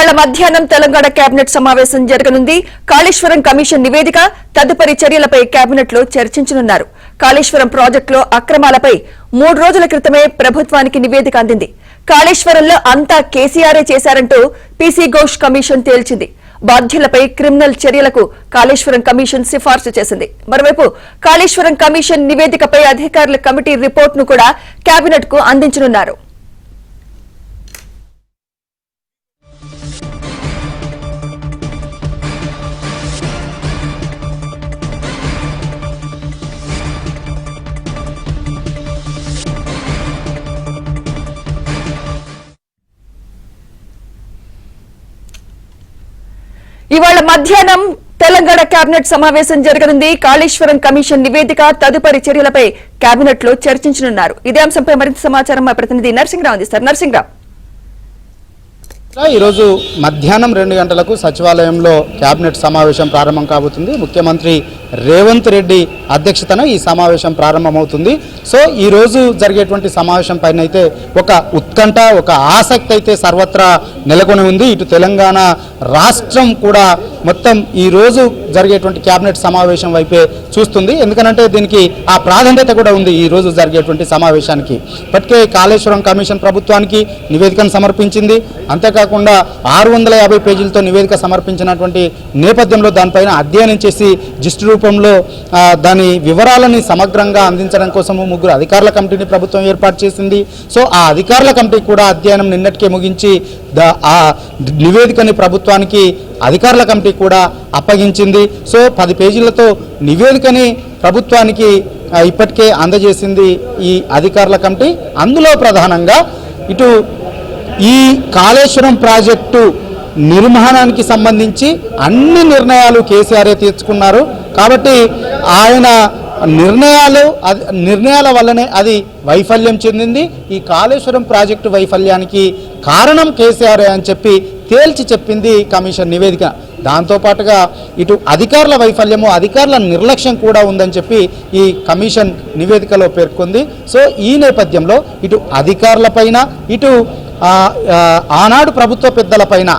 ఇవాళ మధ్యాహ్నం తెలంగాణ కేబినెట్ సమావేశం జరగనుంది. కాళేశ్వరం కమిషన్ నివేదిక తదుపరి చర్యలపై కేబినెట్ లో చర్చించనున్నారు. కాళేశ్వరం ప్రాజెక్టులో అక్రమాలపై 3 రోజుల క్రితమే ప్రభుత్వానికి నివేదిక అందింది. కాళేశ్వరంలో అంతా కేసీఆరే చేశారంటూ పీసీ ఘోష్ కమిషన్ తేల్చింది. బాధ్యులపై క్రిమినల్ చర్యలకు కాళేశ్వరం కమిషన్ సిఫార్సు చేసింది. మరోవైపు కాళేశ్వరం కమిషన్ నివేదికపై అధికారుల కమిటీ రిపోర్టును కూడా కేబినెట్ కు అందించనున్నారు. ఇవాళ మధ్యాహ్నం తెలంగాణ కేబినెట్ సమావేశం జరగనుంది. కాళేశ్వరం కమిషన్ నివేదిక తదుపరి చర్యలపై కేబినెట్ లో చర్చించనున్నారు. ఇదే అంశంపై మరింత సమాచారం మా ప్రతినిధి నరసింహరావు అందిస్తారు. నరసింహరావు, ఈరోజు మధ్యాహ్నం 2 గంటలకు సచివాలయంలో కేబినెట్ సమావేశం ప్రారంభం కాబోతుంది. ముఖ్యమంత్రి రేవంత్ రెడ్డి అధ్యక్షతన ఈ సమావేశం ప్రారంభమవుతుంది. సో ఈరోజు జరిగేటువంటి సమావేశం పైన అయితే ఒక ఉత్కంఠ, ఒక ఆసక్తి అయితే సర్వత్రా నెలకొని ఉంది. ఇటు తెలంగాణ రాష్ట్రం కూడా మొత్తం ఈరోజు జరిగేటువంటి కేబినెట్ సమావేశం వైపే చూస్తుంది. ఎందుకంటే దీనికి ఆ ప్రాధాన్యత కూడా ఉంది. ఈరోజు జరిగేటువంటి సమావేశానికి ఇప్పటికే కాళేశ్వరం కమిషన్ ప్రభుత్వానికి నివేదికను సమర్పించింది. అంతేకాకుండా 650 పేజీలతో నివేదిక సమర్పించినటువంటి నేపథ్యంలో దానిపైన అధ్యయనం చేసి జిస్టు రూపంలో దాని వివరాలని సమగ్రంగా అందించడం కోసము 3 అధికారుల కమిటీని ప్రభుత్వం ఏర్పాటు చేసింది. సో ఆ అధికారుల కమిటీ కూడా అధ్యయనం నిన్నటికే ముగించి ఆ నివేదికని ప్రభుత్వానికి అధికారుల కమిటీ కూడా అప్పగించింది. సో 10 పేజీలతో నివేదికని ప్రభుత్వానికి ఇప్పటికే అందజేసింది ఈ అధికారుల కమిటీ. అందులో ప్రధానంగా ఇటు ఈ కాళేశ్వరం ప్రాజెక్టు నిర్మాణానికి సంబంధించి అన్ని నిర్ణయాలు కేసీఆర్ తీసుకున్నారు. కాబట్టి ఆయన నిర్ణయాల వల్లనే అది వైఫల్యం చెందింది. ఈ కాళేశ్వరం ప్రాజెక్టు వైఫల్యానికి కారణం కేసీఆర్ అని చెప్పి తేల్చి చెప్పింది కమిషన్ నివేదిక. దాంతోపాటుగా ఇటు అధికారుల వైఫల్యము, అధికారుల నిర్లక్ష్యం కూడా ఉందని చెప్పి ఈ కమిషన్ నివేదికలో పేర్కొంది. సో ఈ నేపథ్యంలో ఇటు అధికారులపైన, ఇటు ఆనాడు ప్రభుత్వ పెద్దలపైన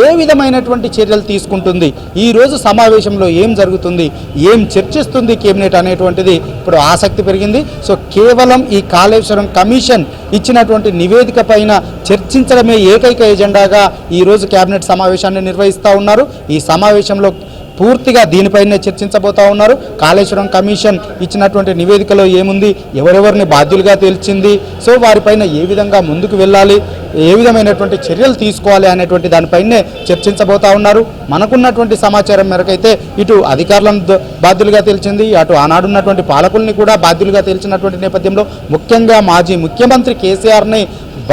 ఏ విధమైనటువంటి చర్యలు తీసుకుంటుంది, ఈరోజు సమావేశంలో ఏం జరుగుతుంది, ఏం చర్చిస్తుంది కేబినెట్ అనేటువంటిది ఇప్పుడు ఆసక్తి పెరిగింది. సో కేవలం ఈ కాళేశ్వరం కమిషన్ ఇచ్చినటువంటి నివేదిక పైన చర్చించడమే ఏకైక ఎజెండాగా ఈరోజు కేబినెట్ సమావేశాన్ని నిర్వహిస్తూ ఉన్నారు. ఈ సమావేశంలో పూర్తిగా దీనిపైనే చర్చించబోతా ఉన్నారు. కాళేశ్వరం కమిషన్ ఇచ్చినటువంటి నివేదికలో ఏముంది, ఎవరెవరిని బాధ్యులుగా తేల్చింది, సో వారిపైన ఏ విధంగా ముందుకు వెళ్ళాలి, ఏ విధమైనటువంటి చర్యలు తీసుకోవాలి అనేటువంటి దానిపైనే చర్చించబోతా ఉన్నారు. మనకున్నటువంటి సమాచారం మేరకైతే ఇటు అధికారులను బాధ్యులుగా తేల్చింది, అటు ఆనాడున్నటువంటి పాలకుల్ని కూడా బాధ్యులుగా తేల్చినటువంటి నేపథ్యంలో ముఖ్యంగా మాజీ ముఖ్యమంత్రి కేసీఆర్ని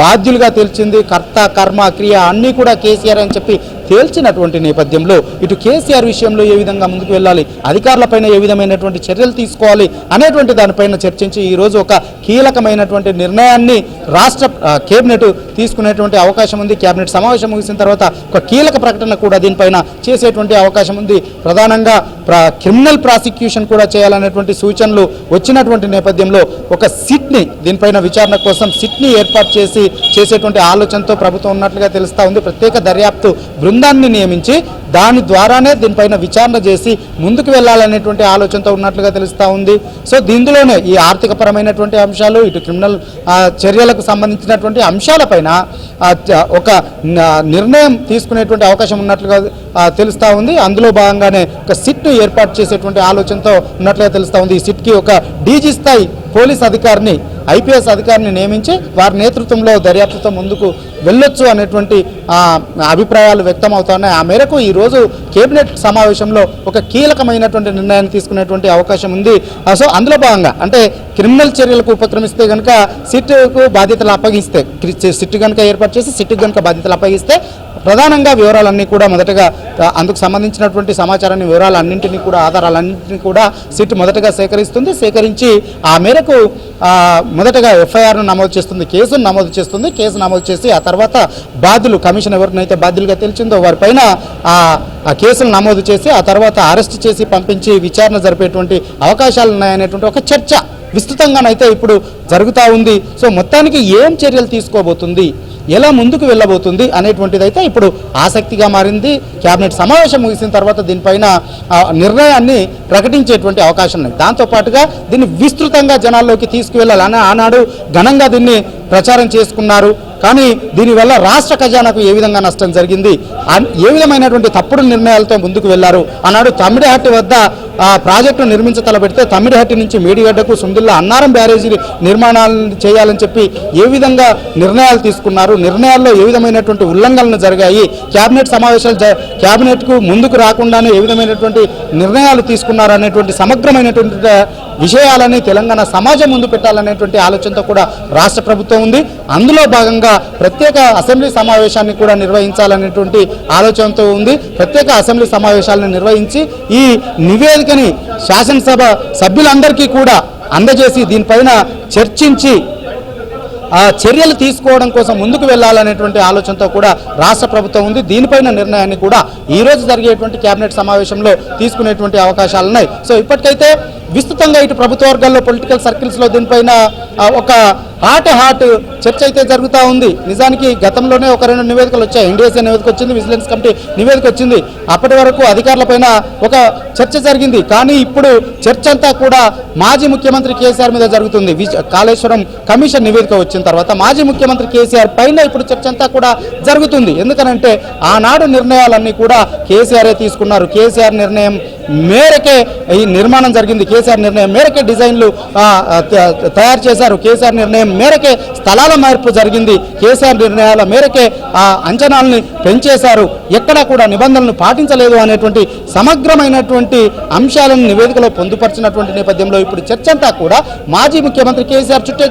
బాధ్యులుగా తేల్చింది. కర్త, కర్మ, క్రియ అన్నీ కూడా కేసీఆర్ అని చెప్పి తేల్చినటువంటి నేపథ్యంలో ఇటు కేసీఆర్ విషయంలో ఏ విధంగా ముందుకు వెళ్ళాలి, అధికారులపైన ఏ విధమైనటువంటి చర్యలు తీసుకోవాలి అనేటువంటి దానిపైన చర్చించి ఈరోజు ఒక కీలకమైనటువంటి నిర్ణయాన్ని రాష్ట్ర కేబినెట్ తీసుకునేటువంటి అవకాశం ఉంది. కేబినెట్ సమావేశం ముగిసిన తర్వాత ఒక కీలక ప్రకటన కూడా దీనిపైన చేసేటువంటి అవకాశం ఉంది. ప్రధానంగా క్రిమినల్ ప్రాసిక్యూషన్ కూడా చేయాలనేటువంటి సూచనలు వచ్చినటువంటి నేపథ్యంలో ఒక సిట్ని, దీనిపైన విచారణ కోసం సిట్ని ఏర్పాటు చేసేటువంటి ఆలోచనతో ప్రభుత్వం ఉన్నట్లుగా తెలుస్తూ ఉంది. ప్రత్యేక దర్యాప్తు బృందాన్ని నియమించి దాని ద్వారానే దీనిపైన విచారణ చేసి ముందుకు వెళ్ళాలనేటువంటి ఆలోచనతో ఉన్నట్లుగా తెలుస్తూ ఉంది. సో దీనిలోనే ఈ ఆర్థికపరమైనటువంటి అంశాలు, ఇటు క్రిమినల్ చర్యలకు సంబంధించినటువంటి అంశాలపైన ఒక నిర్ణయం తీసుకునేటువంటి అవకాశం ఉన్నట్లుగా తెలుస్తూ ఉంది. అందులో భాగంగానే ఒక సిట్ను ఏర్పాటు చేసేటువంటి ఆలోచనతో ఉన్నట్లుగా తెలుస్తూ ఉంది. ఈ సిట్కి ఒక డీజీ స్థాయి పోలీస్ అధికారిని, ఐపీఎస్ అధికారిని నియమించి వారి నేతృత్వంలో దర్యాప్తుతో ముందుకు వెళ్ళొచ్చు అనేటువంటి అభిప్రాయాలు వ్యక్తం అవుతున్నాయి. ఆ మేరకు ఈరోజు కేబినెట్ సమావేశంలో ఒక కీలకమైనటువంటి నిర్ణయాన్ని తీసుకునేటువంటి అవకాశం ఉంది. సో అందులో భాగంగా అంటే క్రిమినల్ చర్యలకు ఉపక్రమిస్తే కనుక సిట్కు బాధ్యతలు అప్పగిస్తే, సిట్ కనుక ఏర్పాటు చేసి సిట్కు కనుక బాధ్యతలు అప్పగిస్తే ప్రధానంగా వివరాలన్నీ కూడా మొదటగా అందుకు సంబంధించినటువంటి సమాచారాన్ని, వివరాలన్నింటినీ కూడా, ఆధారాలన్నింటినీ కూడా సిట్ మొదటగా సేకరించి ఆ మేరకు మొదటగా ఎఫ్ఐఆర్ను నమోదు చేస్తుంది, కేసును నమోదు చేస్తుంది. కేసు నమోదు చేసి ఆ తర్వాత బాధ్యులు, కమిషన్ ఎవరినైతే బాధ్యులుగా తెలిసిందో వారిపైన ఆ కేసులు నమోదు చేసి ఆ తర్వాత అరెస్ట్ చేసి పంపించి విచారణ జరిపేటువంటి అవకాశాలు ఉన్నాయనేటువంటి ఒక చర్చ విస్తృతంగానైతే ఇప్పుడు జరుగుతూ ఉంది. సో మొత్తానికి ఏం చర్యలు తీసుకోబోతుంది, ఎలా ముందుకు వెళ్ళబోతుంది అనేటువంటిది అయితే ఇప్పుడు ఆసక్తిగా మారింది. కేబినెట్ సమావేశం ముగిసిన తర్వాత దీనిపైన నిర్ణయాన్ని ప్రకటించేటువంటి అవకాశం ఉంది. దాంతోపాటుగా దీన్ని విస్తృతంగా జనాల్లోకి తీసుకువెళ్ళాలని ఆనాడు ఘనంగా దీన్ని ప్రచారం చేసుకున్నారు. కానీ దీనివల్ల రాష్ట్ర ఖజానాకు ఏ విధంగా నష్టం జరిగింది, ఏ విధమైనటువంటి తప్పుడు నిర్ణయాలతో ముందుకు వెళ్లారు. ఆనాడు తమ్మిడిహట్టి వద్ద ప్రాజెక్టు నిర్మించతలబెడితే తమ్మిడిహట్టి నుంచి మేడిగడ్డకు సుందిల్ల అన్నారం బ్యారేజీ నిర్మాణాలను చేయాలని చెప్పి ఏ విధంగా నిర్ణయాలు తీసుకున్నారు, నిర్ణయాల్లో ఏ విధమైనటువంటి ఉల్లంఘనలు జరిగాయి, కేబినెట్ సమావేశాలు కేబినెట్కు ముందుకు రాకుండానే ఏ విధమైనటువంటి నిర్ణయాలు తీసుకున్నారు అనేటువంటి సమగ్రమైనటువంటి విషయాలని తెలంగాణ సమాజం ముందు పెట్టాలనేటువంటి ఆలోచనతో కూడా రాష్ట్ర ప్రభుత్వం ఉంది. అందులో భాగంగా ప్రత్యేక అసెంబ్లీ సమావేశాన్ని కూడా నిర్వహించాలనేటువంటి ఆలోచనతో ఉంది. ప్రత్యేక అసెంబ్లీ సమావేశాలను నిర్వహించి ఈ నివేదికని శాసనసభ సభ్యులందరికీ కూడా అందజేసి దీనిపైన చర్చించి చర్యలు తీసుకోవడం కోసం ముందుకు వెళ్ళాలనేటువంటి ఆలోచనతో కూడా రాష్ట్ర ప్రభుత్వం ఉంది. దీనిపైన నిర్ణయాన్ని కూడా ఈ రోజు జరిగేటువంటి కేబినెట్ సమావేశంలో తీసుకునేటువంటి అవకాశాలు ఉన్నాయి. సో ఇప్పటికైతే విస్తృతంగా ఇటు ప్రభుత్వ వర్గాల్లో పొలిటికల్ సర్కిల్స్లో దీనిపైన ఒక హాట్ చర్చ అయితే జరుగుతూ ఉంది. నిజానికి గతంలోనే ఒక 2 నివేదికలు వచ్చాయి. ఎన్డీఎస్ఏ నివేదిక వచ్చింది, విజిలెన్స్ కమిటీ నివేదిక వచ్చింది. అప్పటి వరకు అధికారులపైన ఒక చర్చ జరిగింది. కానీ ఇప్పుడు చర్చ అంతా కూడా మాజీ ముఖ్యమంత్రి కేసీఆర్ మీద జరుగుతుంది. కాళేశ్వరం కమిషన్ నివేదిక వచ్చిన తర్వాత మాజీ ముఖ్యమంత్రి కేసీఆర్ పైన ఇప్పుడు చర్చ అంతా కూడా జరుగుతుంది. ఎందుకనంటే ఆనాడు నిర్ణయాలన్నీ కూడా కేసీఆరే తీసుకున్నారు. కేసీఆర్ నిర్ణయం మేరకే ఈ నిర్మాణం జరిగింది. కేసీఆర్ నిర్ణయం మేరకే డిజైన్లు తయారు చేశారు. కేసీఆర్ నిర్ణయం మేరకే స్థలాల మార్పు జరిగింది. కేసీఆర్ నిర్ణయాల మేరకే అంచనాలని పెంచేశారు. ఎక్కడా కూడా నిబంధనలను పాటించలేదు అనేటువంటి సమగ్రమైనటువంటి అంశాలను నివేదికలో పొందుపరిచినటువంటి నేపథ్యంలో ఇప్పుడు చర్చ అంతా కూడా మాజీ ముఖ్యమంత్రి కేసీఆర్ చుట్టే